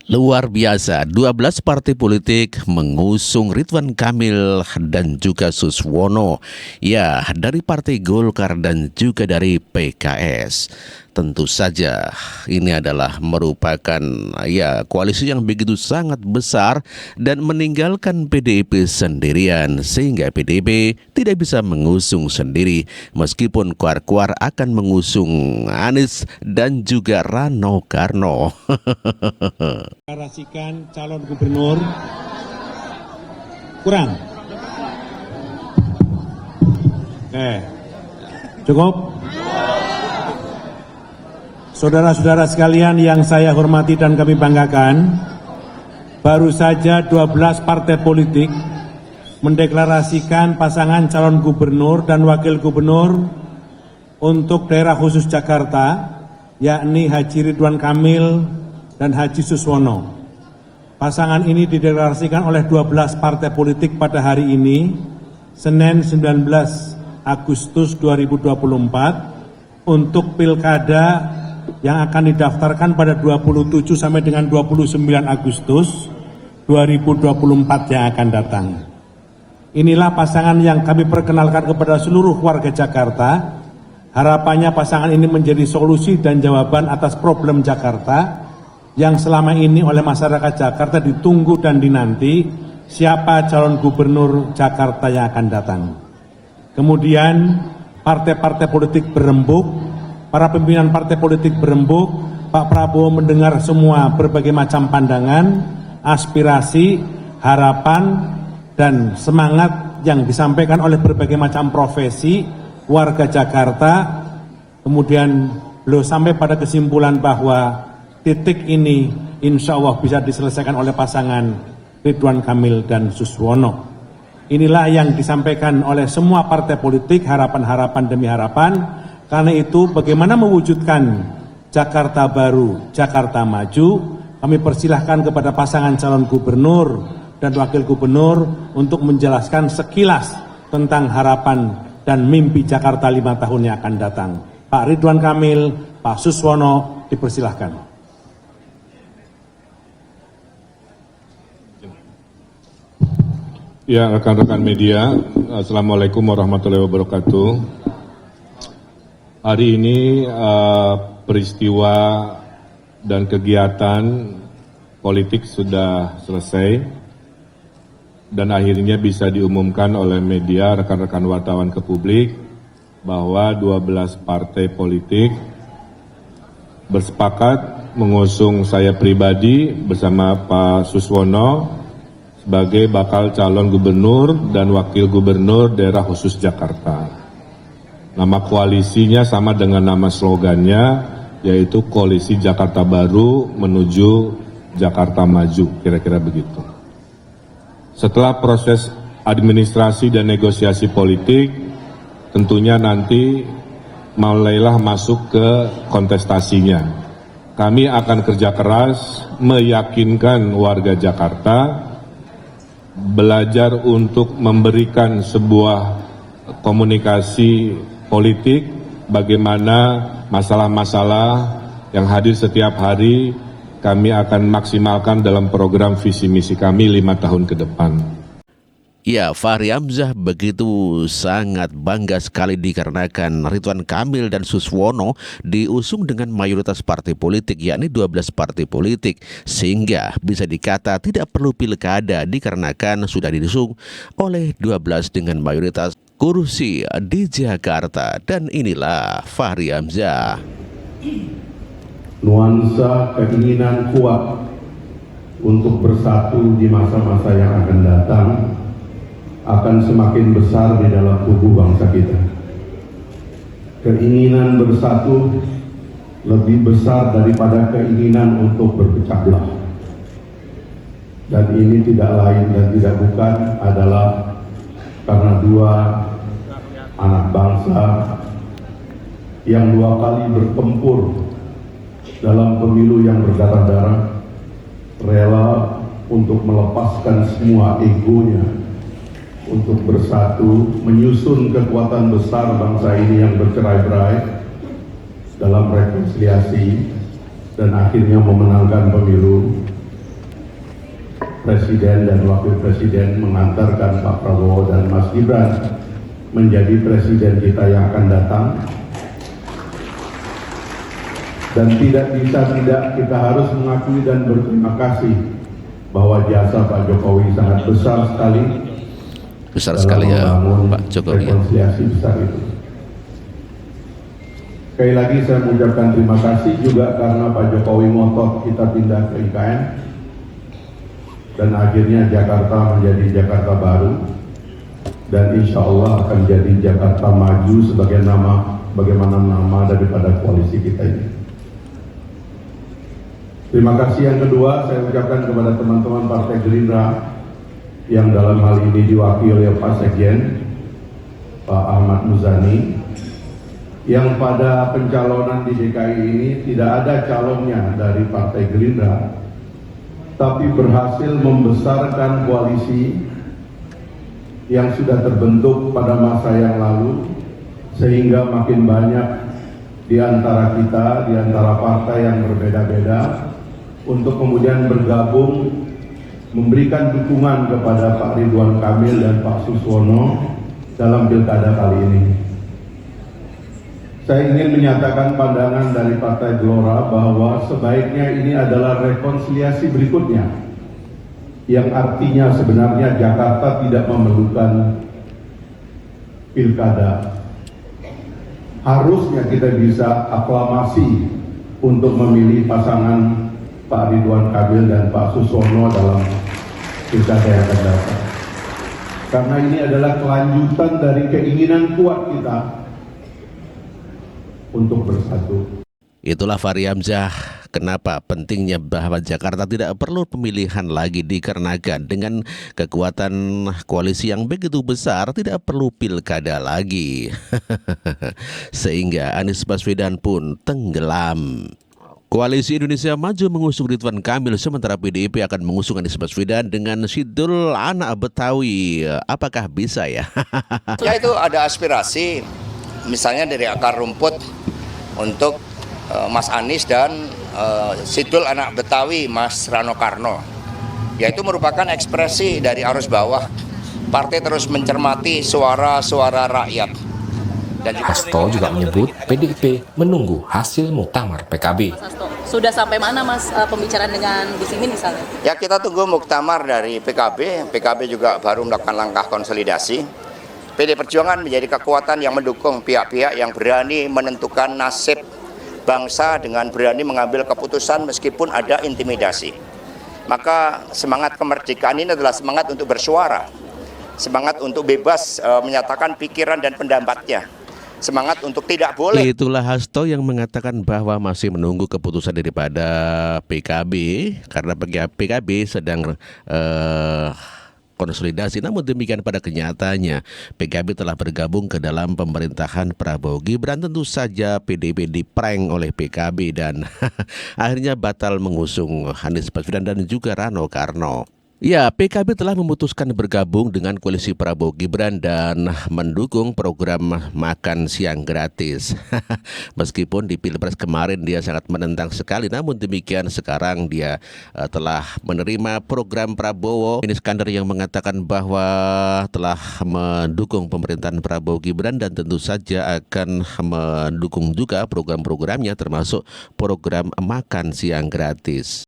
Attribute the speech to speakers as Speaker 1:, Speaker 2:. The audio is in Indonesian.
Speaker 1: Luar biasa, 12 partai politik mengusung Ridwan Kamil dan juga Suswono. Ya, dari Partai Golkar dan juga dari PKS. Tentu saja ini adalah merupakan koalisi yang begitu sangat besar dan meninggalkan PDIP sendirian, sehingga PDIP tidak bisa mengusung sendiri meskipun kuar-kuar akan mengusung Anies dan juga Rano Karno.
Speaker 2: Deklarasikan calon gubernur kurang. Cukup. Saudara-saudara sekalian yang saya hormati dan kami banggakan, baru saja 12 partai politik mendeklarasikan pasangan calon gubernur dan wakil gubernur untuk daerah khusus Jakarta, yakni Haji Ridwan Kamil dan Haji Suswono. Pasangan ini dideklarasikan oleh 12 partai politik pada hari ini, Senin 19 Agustus 2024, untuk pilkada yang akan didaftarkan pada 27 sampai dengan 29 Agustus 2024 yang akan datang. Inilah pasangan yang kami perkenalkan kepada seluruh warga Jakarta. Harapannya pasangan ini menjadi solusi dan jawaban atas problem Jakarta yang selama ini oleh masyarakat Jakarta ditunggu dan dinanti, siapa calon gubernur Jakarta yang akan datang. Kemudian partai-partai politik berembuk, para pimpinan partai politik berembuk, Pak Prabowo mendengar semua berbagai macam pandangan, aspirasi, harapan, dan semangat yang disampaikan oleh berbagai macam profesi warga Jakarta. Kemudian beliau sampai pada kesimpulan bahwa titik ini insya Allah bisa diselesaikan oleh pasangan Ridwan Kamil dan Suswono. Inilah yang disampaikan oleh semua partai politik, harapan-harapan demi harapan. Karena itu bagaimana mewujudkan Jakarta baru, Jakarta maju, kami persilahkan kepada pasangan calon gubernur dan wakil gubernur untuk menjelaskan sekilas tentang harapan dan mimpi Jakarta 5 tahun yang akan datang. Pak Ridwan Kamil, Pak Suswono, dipersilahkan.
Speaker 3: Ya, rekan-rekan media, Assalamualaikum warahmatullahi wabarakatuh. Hari ini peristiwa dan kegiatan politik sudah selesai dan akhirnya bisa diumumkan oleh media, rekan-rekan wartawan ke publik bahwa 12 partai politik bersepakat mengusung saya pribadi bersama Pak Suswono sebagai bakal calon gubernur dan wakil gubernur daerah khusus Jakarta. Nama koalisinya sama dengan nama slogannya, yaitu Koalisi Jakarta Baru menuju Jakarta Maju, kira-kira begitu. Setelah proses administrasi dan negosiasi politik, tentunya nanti mulailah masuk ke kontestasinya. Kami akan kerja keras meyakinkan warga Jakarta, belajar untuk memberikan sebuah komunikasi politik, bagaimana masalah-masalah yang hadir setiap hari kami akan maksimalkan dalam program visi misi kami 5 tahun ke depan.
Speaker 1: Ya, Fahri Hamzah begitu sangat bangga sekali dikarenakan Ridwan Kamil dan Suswono diusung dengan mayoritas partai politik, yakni 12 partai politik, sehingga bisa dikata tidak perlu pilkada dikarenakan sudah diusung oleh 12 dengan mayoritas kursi di Jakarta. Dan inilah Fahri Hamzah.
Speaker 4: Nuansa keinginan kuat untuk bersatu di masa-masa yang akan datang akan semakin besar di dalam tubuh bangsa kita. Keinginan bersatu lebih besar daripada keinginan untuk berpecah belah. Dan ini tidak lain dan tidak bukan adalah karena dua anak bangsa yang 2 kali bertempur dalam pemilu yang berdarah-darah, rela untuk melepaskan semua egonya, untuk bersatu, menyusun kekuatan besar bangsa ini yang bercerai-berai dalam rekonsiliasi dan akhirnya memenangkan pemilu Presiden dan Wakil Presiden mengantarkan Pak Prabowo dan Mas Gibran menjadi Presiden kita yang akan datang. Dan tidak bisa tidak kita harus mengakui dan berterima kasih bahwa jasa Pak Jokowi sangat besar sekali.
Speaker 1: Besar sekali ya Pak Jokowi.
Speaker 4: Rekonsiliasi besar itu. Sekali lagi saya mengucapkan terima kasih juga karena Pak Jokowi ngotot kita pindah ke IKN. Dan akhirnya Jakarta menjadi Jakarta baru. Dan insya Allah akan jadi Jakarta maju bagaimana nama daripada koalisi kita ini. Terima kasih yang kedua saya ucapkan kepada teman-teman Partai Gerindra yang dalam hal ini diwakili oleh Pak Sekjen, Pak Ahmad Muzani, yang pada pencalonan di DKI ini tidak ada calonnya dari Partai Gerindra, tapi berhasil membesarkan koalisi yang sudah terbentuk pada masa yang lalu, sehingga makin banyak di antara kita, di antara partai yang berbeda-beda, untuk kemudian bergabung memberikan dukungan kepada Pak Ridwan Kamil dan Pak Suswono dalam pilkada kali ini. Saya ingin menyatakan pandangan dari Partai Gelora bahwa sebaiknya ini adalah rekonsiliasi berikutnya, yang artinya sebenarnya Jakarta tidak memerlukan pilkada. Harusnya kita bisa aklamasi untuk memilih pasangan Pak Ridwan Kamil dan Pak Suswono dalam pilkada yang akan datang. Karena ini adalah kelanjutan dari keinginan kuat kita untuk bersatu.
Speaker 1: Itulah Fahri Hamzah, kenapa pentingnya bahwa Jakarta tidak perlu pemilihan lagi dikarenakan dengan kekuatan koalisi yang begitu besar tidak perlu pilkada lagi. Sehingga Anies Baswedan pun tenggelam. Koalisi Indonesia Maju mengusung Ridwan Kamil, sementara PDIP akan mengusung Anies Baswedan dengan Sidul Anak Betawi. Apakah bisa ya?
Speaker 5: Ya itu ada aspirasi, misalnya dari akar rumput untuk Mas Anies dan Sidul Anak Betawi, Mas Rano Karno. Yaitu merupakan ekspresi dari arus bawah. Partai terus mencermati suara-suara rakyat. Dan
Speaker 6: Hasto juga menyebut PDIP menunggu hasil muktamar PKB.
Speaker 7: Sudah sampai mana Mas pembicaraan dengan Gus Imin misalnya?
Speaker 5: Ya kita tunggu muktamar dari PKB. PKB juga baru melakukan langkah konsolidasi. PD Perjuangan menjadi kekuatan yang mendukung pihak-pihak yang berani menentukan nasib bangsa dengan berani mengambil keputusan meskipun ada intimidasi. Maka semangat kemerdekaan ini adalah semangat untuk bersuara. Semangat untuk bebas menyatakan pikiran dan pendapatnya. Semangat untuk tidak boleh.
Speaker 1: Itulah Hasto yang mengatakan bahwa masih menunggu keputusan daripada PKB karena PKB sedang konsolidasi. Namun demikian pada kenyataannya PKB telah bergabung ke dalam pemerintahan Prabowo Gibran. Tentu saja PDIP diprank oleh PKB dan akhirnya batal mengusung Anies Baswedan dan juga Rano Karno. Ya, PKB telah memutuskan bergabung dengan koalisi Prabowo Gibran dan mendukung program makan siang gratis. Meskipun di Pilpres kemarin dia sangat menentang sekali, namun demikian sekarang dia telah menerima program Prabowo. Ini Iskandar yang mengatakan bahwa telah mendukung pemerintahan Prabowo Gibran dan tentu saja akan mendukung juga program-programnya termasuk program makan siang gratis.